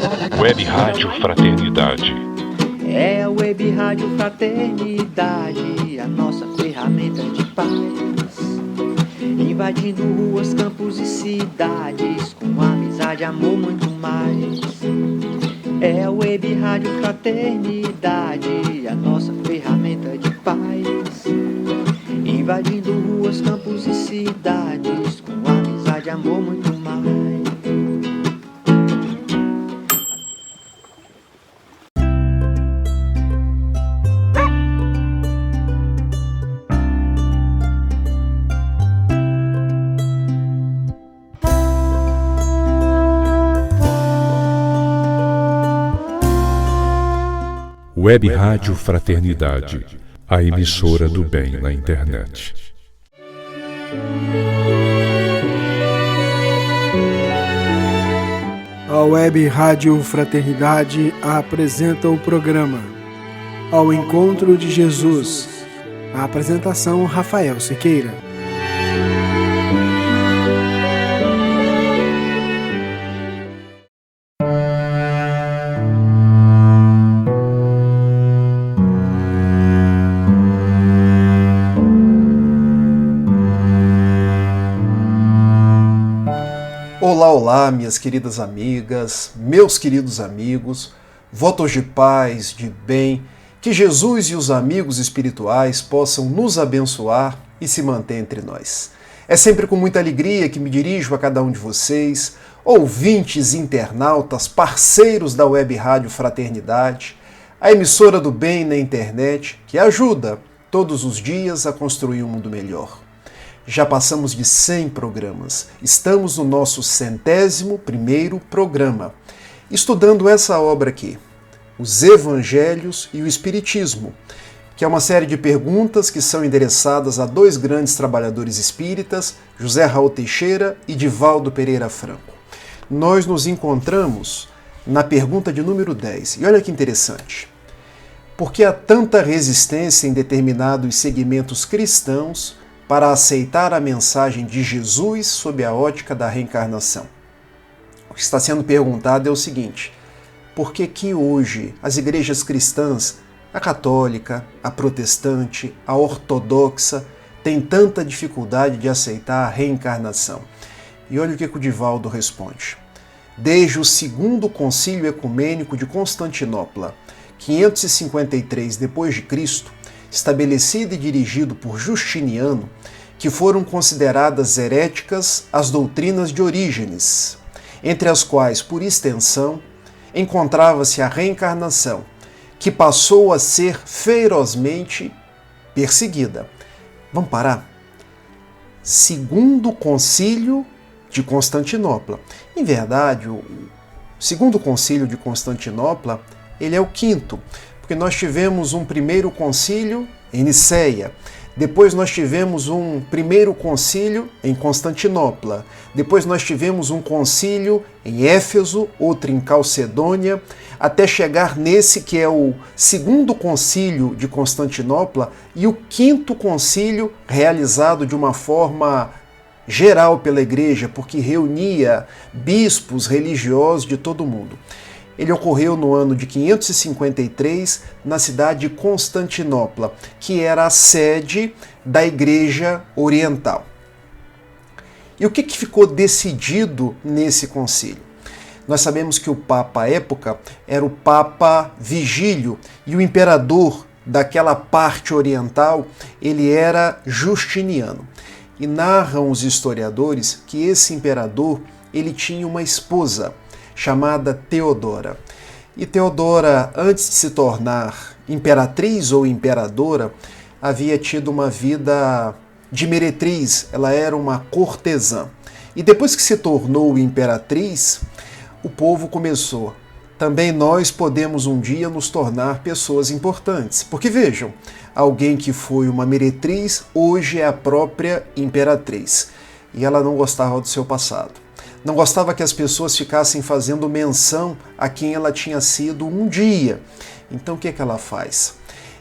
Web Rádio Fraternidade. É a Web Rádio Fraternidade, a nossa ferramenta de paz. Invadindo ruas, campos e cidades, com amizade, amor, muito mais. É a Web Rádio Fraternidade, a nossa ferramenta de paz. Invadindo ruas, campos e cidades, com amizade, amor, muito mais. Web Rádio Fraternidade, a emissora do bem na internet. A Web Rádio Fraternidade apresenta o programa Ao Encontro de Jesus. A apresentação Rafael Siqueira. Olá, olá, minhas queridas amigas, meus queridos amigos, votos de paz, de bem, que Jesus e os amigos espirituais possam nos abençoar e se manter entre nós. É sempre com muita alegria que me dirijo a cada um de vocês, ouvintes, internautas, parceiros da Web Rádio Fraternidade, a emissora do bem na internet que ajuda todos os dias a construir um mundo melhor. Já passamos de 100 programas. Estamos no nosso 101º programa, estudando essa obra aqui, Os Evangelhos e o Espiritismo, que é uma série de perguntas que são endereçadas a dois grandes trabalhadores espíritas, José Raul Teixeira e Divaldo Pereira Franco. Nós nos encontramos na pergunta de número 10. E olha que interessante. Por que há tanta resistência em determinados segmentos cristãos para aceitar a mensagem de Jesus sob a ótica da reencarnação? O que está sendo perguntado é o seguinte: por que hoje as igrejas cristãs, a católica, a protestante, a ortodoxa, têm tanta dificuldade de aceitar a reencarnação? E olha o que o Divaldo responde. Desde o Segundo Concílio Ecumênico de Constantinopla, 553 d.C., estabelecido e dirigido por Justiniano, que foram consideradas heréticas as doutrinas de Orígenes, entre as quais, por extensão, encontrava-se a reencarnação, que passou a ser ferozmente perseguida. Vamos parar? Segundo Concílio de Constantinopla. Em verdade, o Segundo Concílio de Constantinopla, ele é o quinto, porque nós tivemos um primeiro concílio em Niceia, depois nós tivemos um primeiro concílio em Constantinopla, depois nós tivemos um concílio em Éfeso, outro em Calcedônia, até chegar nesse que é o Segundo Concílio de Constantinopla e o quinto concílio realizado de uma forma geral pela Igreja, porque reunia bispos religiosos de todo o mundo. Ele ocorreu no ano de 553 na cidade de Constantinopla, que era a sede da Igreja Oriental. E o que ficou decidido nesse concílio? Nós sabemos que o Papa à época era o Papa Vigílio e o imperador daquela parte oriental, ele era Justiniano. E narram os historiadores que esse imperador ele tinha uma esposa chamada Teodora. E Teodora, antes de se tornar imperatriz ou imperadora, havia tido uma vida de meretriz, ela era uma cortesã. E depois que se tornou imperatriz, o povo começou: também nós podemos um dia nos tornar pessoas importantes. Porque vejam, alguém que foi uma meretriz, hoje é a própria imperatriz. E ela não gostava do seu passado. Não gostava que as pessoas ficassem fazendo menção a quem ela tinha sido um dia. Então o que ela faz?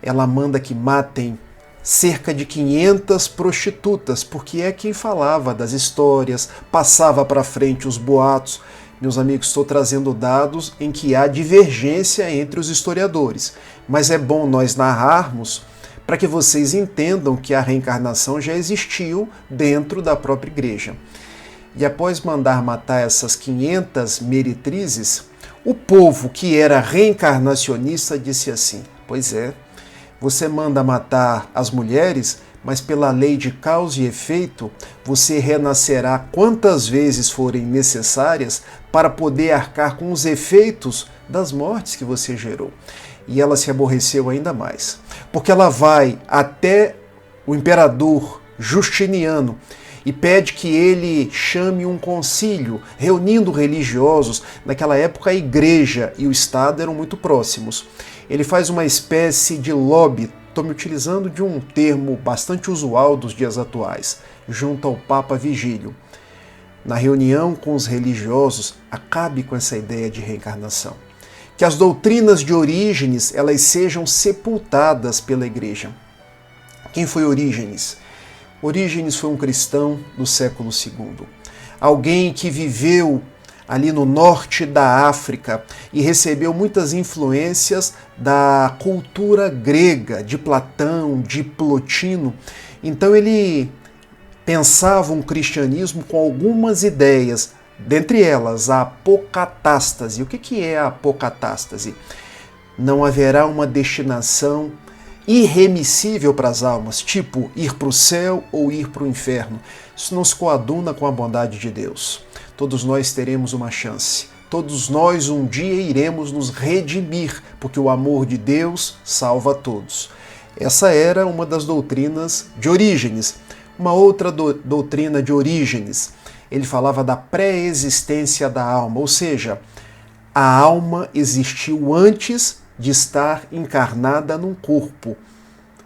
Ela manda que matem cerca de 500 prostitutas, porque é quem falava das histórias, passava para frente os boatos. Meus amigos, estou trazendo dados em que há divergência entre os historiadores, mas é bom nós narrarmos para que vocês entendam que a reencarnação já existiu dentro da própria igreja. E após mandar matar essas 500 meretrizes, o povo que era reencarnacionista disse assim: pois é, você manda matar as mulheres, mas pela lei de causa e efeito, você renascerá quantas vezes forem necessárias para poder arcar com os efeitos das mortes que você gerou. E ela se aborreceu ainda mais, porque ela vai até o imperador Justiniano e pede que ele chame um concílio, reunindo religiosos. Naquela época a igreja e o Estado eram muito próximos. Ele faz uma espécie de lobby, estou me utilizando de um termo bastante usual dos dias atuais, junto ao Papa Vigílio. Na reunião com os religiosos, acabe com essa ideia de reencarnação. Que as doutrinas de Orígenes elas sejam sepultadas pela igreja. Quem foi Orígenes? Orígenes foi um cristão do século II. Alguém que viveu ali no norte da África e recebeu muitas influências da cultura grega, de Platão, de Plotino. Então ele pensava um cristianismo com algumas ideias, dentre elas a apocatástase. O que é a apocatástase? Não haverá uma destinação irremissível para as almas, tipo ir para o céu ou ir para o inferno. Isso não se coaduna com a bondade de Deus. Todos nós teremos uma chance. Todos nós um dia iremos nos redimir, porque o amor de Deus salva todos. Essa era uma das doutrinas de Orígenes. Uma outra doutrina de Orígenes, ele falava da pré-existência da alma, ou seja, a alma existiu antes de estar encarnada num corpo.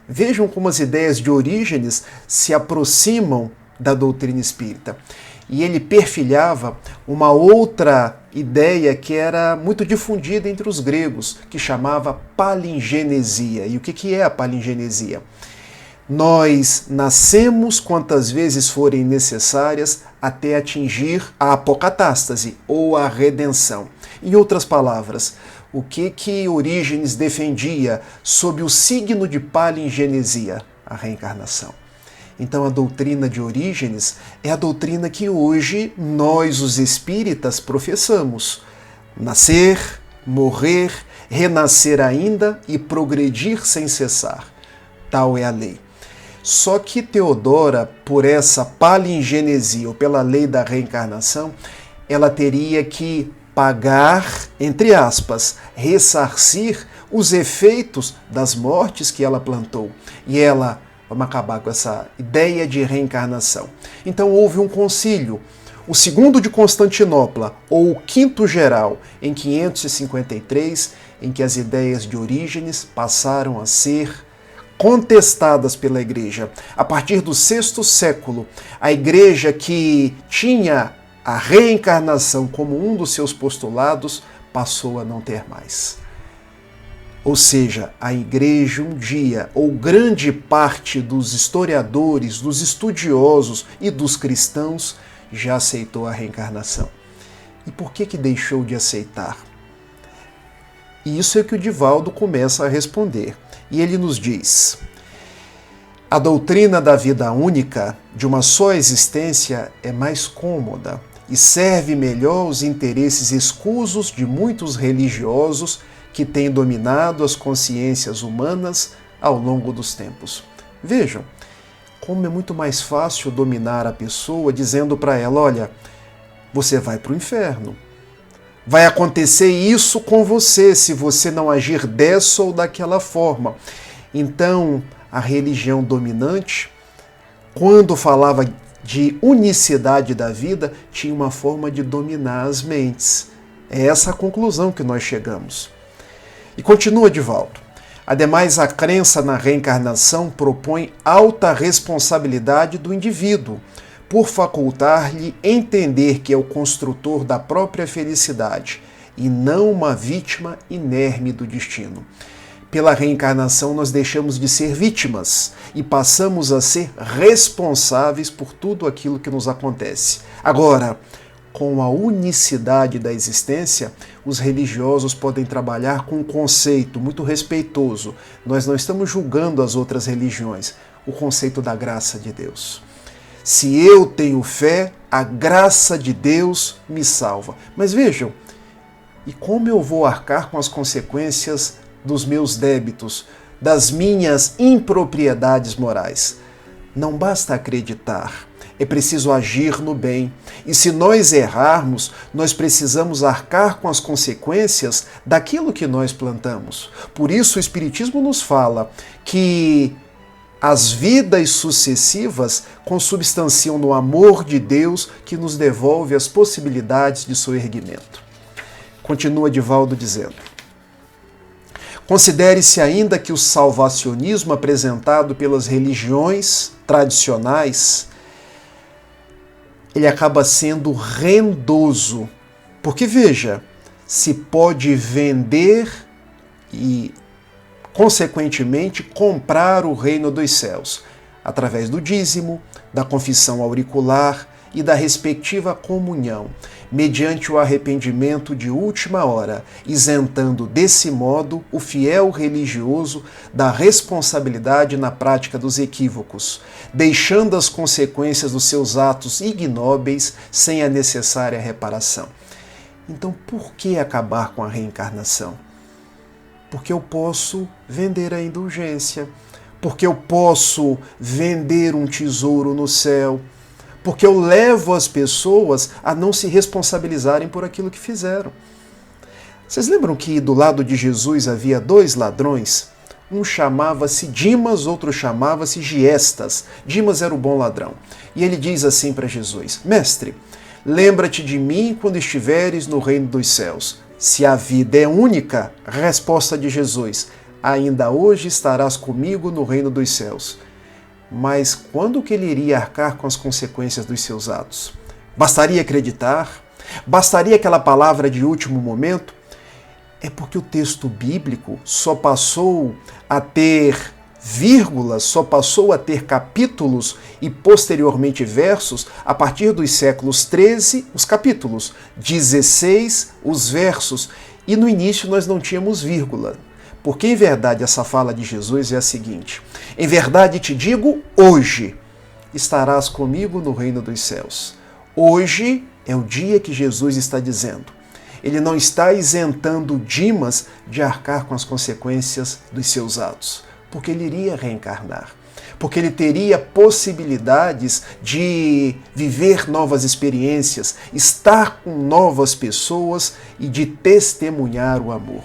Vejam como as ideias de Orígenes se aproximam da doutrina espírita. E ele perfilhava uma outra ideia que era muito difundida entre os gregos, que chamava palingenesia. E o que é a palingenesia? Nós nascemos quantas vezes forem necessárias até atingir a apocatástase, ou a redenção. Em outras palavras, o que Orígenes defendia sob o signo de palingenesia? A reencarnação. Então a doutrina de Orígenes é a doutrina que hoje nós, os espíritas, professamos. Nascer, morrer, renascer ainda e progredir sem cessar. Tal é a lei. Só que Teodora, por essa palingenesia ou pela lei da reencarnação, ela teria que pagar, entre aspas, ressarcir os efeitos das mortes que ela plantou. E ela, vamos acabar com essa ideia de reencarnação. Então houve um concílio, o segundo de Constantinopla, ou o quinto geral, em 553, em que as ideias de Orígenes passaram a ser contestadas pela igreja. A partir do sexto século, a igreja que tinha a reencarnação como um dos seus postulados passou a não ter mais. Ou seja, a igreja um dia, ou grande parte dos historiadores, dos estudiosos e dos cristãos já aceitou a reencarnação. E por que deixou de aceitar? E isso é que o Divaldo começa a responder. E ele nos diz: a doutrina da vida única, de uma só existência, é mais cômoda e serve melhor os interesses escusos de muitos religiosos que têm dominado as consciências humanas ao longo dos tempos. Vejam como é muito mais fácil dominar a pessoa dizendo para ela: olha, você vai para o inferno. Vai acontecer isso com você se você não agir dessa ou daquela forma. Então, a religião dominante, quando falava de unicidade da vida, tinha uma forma de dominar as mentes. É essa a conclusão que nós chegamos. E continua Divaldo. Ademais, a crença na reencarnação propõe alta responsabilidade do indivíduo, por facultar-lhe entender que é o construtor da própria felicidade e não uma vítima inerme do destino. Pela reencarnação, nós deixamos de ser vítimas e passamos a ser responsáveis por tudo aquilo que nos acontece. Agora, com a unicidade da existência, os religiosos podem trabalhar com um conceito muito respeitoso. Nós não estamos julgando as outras religiões, o conceito da graça de Deus. Se eu tenho fé, a graça de Deus me salva. Mas vejam, e como eu vou arcar com as consequências dos meus débitos, das minhas impropriedades morais? Não basta acreditar, é preciso agir no bem. E se nós errarmos, nós precisamos arcar com as consequências daquilo que nós plantamos. Por isso o Espiritismo nos fala que as vidas sucessivas consubstanciam no amor de Deus que nos devolve as possibilidades de soerguimento. Continua Divaldo dizendo: considere-se ainda que o salvacionismo apresentado pelas religiões tradicionais, ele acaba sendo rendoso, porque veja, se pode vender e consequentemente comprar o reino dos céus, através do dízimo, da confissão auricular e da respectiva comunhão, mediante o arrependimento de última hora, isentando desse modo o fiel religioso da responsabilidade na prática dos equívocos, deixando as consequências dos seus atos ignóbeis sem a necessária reparação. Então, por que acabar com a reencarnação? Porque eu posso vender a indulgência, porque eu posso vender um tesouro no céu, porque eu levo as pessoas a não se responsabilizarem por aquilo que fizeram. Vocês lembram que do lado de Jesus havia 2 ladrões? Um chamava-se Dimas, outro chamava-se Giestas. Dimas era o bom ladrão. E ele diz assim para Jesus: Mestre, lembra-te de mim quando estiveres no reino dos céus. Se a vida é única, resposta de Jesus: ainda hoje estarás comigo no reino dos céus. Mas quando que ele iria arcar com as consequências dos seus atos? Bastaria acreditar? Bastaria aquela palavra de último momento? É porque o texto bíblico só passou a ter vírgulas, só passou a ter capítulos e posteriormente versos a partir dos séculos 13, os capítulos, 16, os versos, e no início nós não tínhamos vírgula. Porque em verdade essa fala de Jesus é a seguinte: em verdade te digo, hoje estarás comigo no reino dos céus. Hoje é o dia que Jesus está dizendo. Ele não está isentando Dimas de arcar com as consequências dos seus atos, porque ele iria reencarnar, porque ele teria possibilidades de viver novas experiências, estar com novas pessoas e de testemunhar o amor.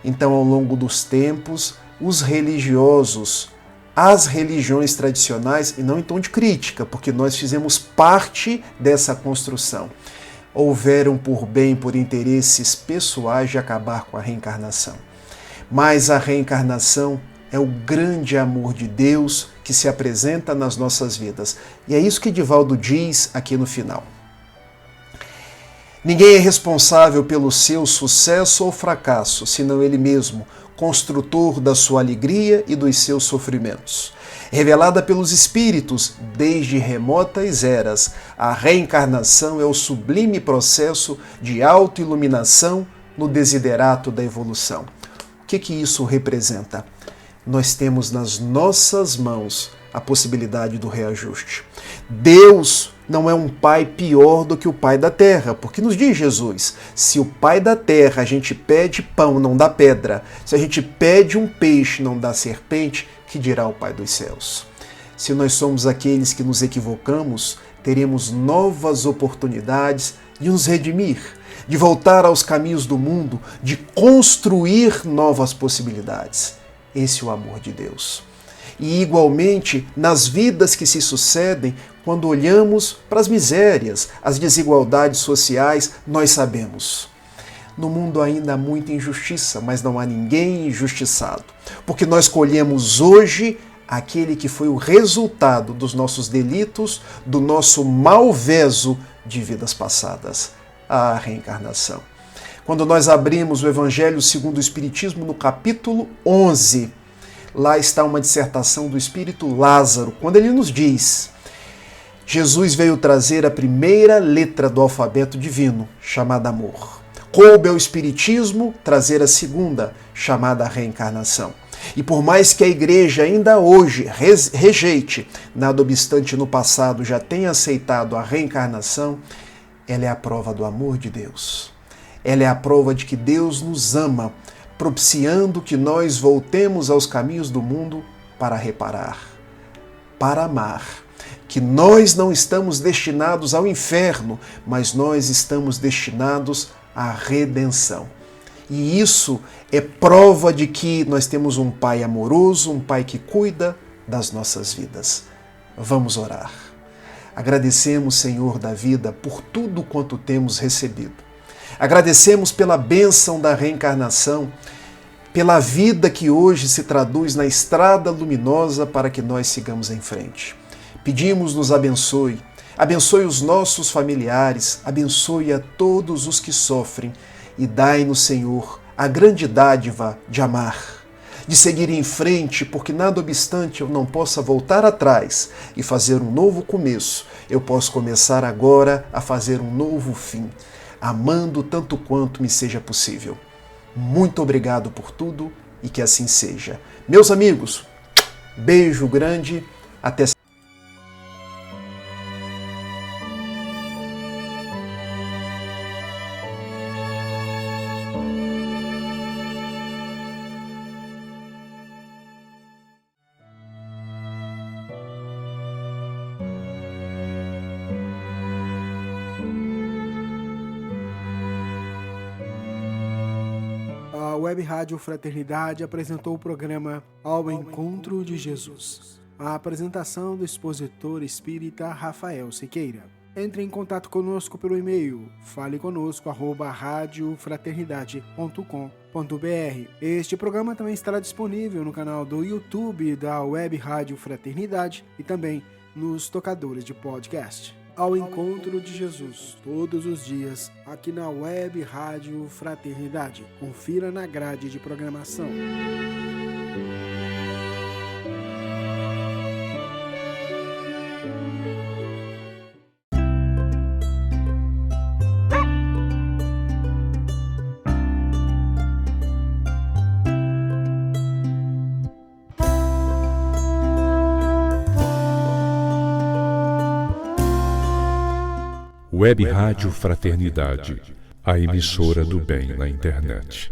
Então, ao longo dos tempos, os religiosos, as religiões tradicionais, e não em tom de crítica, porque nós fizemos parte dessa construção, houveram por bem, por interesses pessoais de acabar com a reencarnação. Mas a reencarnação é o grande amor de Deus que se apresenta nas nossas vidas. E é isso que Divaldo diz aqui no final. Ninguém é responsável pelo seu sucesso ou fracasso, senão ele mesmo, construtor da sua alegria e dos seus sofrimentos. Revelada pelos espíritos desde remotas eras, a reencarnação é o sublime processo de autoiluminação no desiderato da evolução. O que isso representa? Nós temos nas nossas mãos a possibilidade do reajuste. Deus não é um pai pior do que o pai da terra, porque nos diz Jesus, se o pai da terra a gente pede pão, não dá pedra, se a gente pede um peixe, não dá serpente, que dirá o pai dos céus? Se nós somos aqueles que nos equivocamos, teremos novas oportunidades de nos redimir, de voltar aos caminhos do mundo, de construir novas possibilidades. Esse é o amor de Deus. E igualmente, nas vidas que se sucedem, quando olhamos para as misérias, as desigualdades sociais, nós sabemos. No mundo ainda há muita injustiça, mas não há ninguém injustiçado. Porque nós colhemos hoje aquele que foi o resultado dos nossos delitos, do nosso malveso de vidas passadas, a reencarnação. Quando nós abrimos o Evangelho segundo o Espiritismo, no capítulo 11, lá está uma dissertação do Espírito Lázaro, quando ele nos diz: Jesus veio trazer a primeira letra do alfabeto divino, chamada amor. Coube ao Espiritismo trazer a segunda, chamada reencarnação. E por mais que a Igreja ainda hoje rejeite, nada obstante no passado já tenha aceitado a reencarnação, ela é a prova do amor de Deus. Ela é a prova de que Deus nos ama, propiciando que nós voltemos aos caminhos do mundo para reparar, para amar. Que nós não estamos destinados ao inferno, mas nós estamos destinados à redenção. E isso é prova de que nós temos um Pai amoroso, um Pai que cuida das nossas vidas. Vamos orar. Agradecemos, Senhor da vida, por tudo quanto temos recebido. Agradecemos pela bênção da reencarnação, pela vida que hoje se traduz na estrada luminosa para que nós sigamos em frente. Pedimos, nos abençoe. Abençoe os nossos familiares, abençoe a todos os que sofrem e dai-nos, Senhor, a grande dádiva de amar, de seguir em frente, porque nada obstante eu não possa voltar atrás e fazer um novo começo, eu posso começar agora a fazer um novo fim, amando tanto quanto me seja possível. Muito obrigado por tudo e que assim seja. Meus amigos, beijo grande, até A Web Rádio Fraternidade apresentou o programa Ao Encontro de Jesus. A apresentação do expositor espírita Rafael Siqueira. Entre em contato conosco pelo e-mail faleconosco@radiofraternidade.com.br. Este programa também estará disponível no canal do YouTube da Web Rádio Fraternidade e também nos tocadores de podcast. Ao Encontro de Jesus, todos os dias, aqui na Web Rádio Fraternidade. Confira na grade de programação. Web Rádio Fraternidade, a emissora do bem na internet.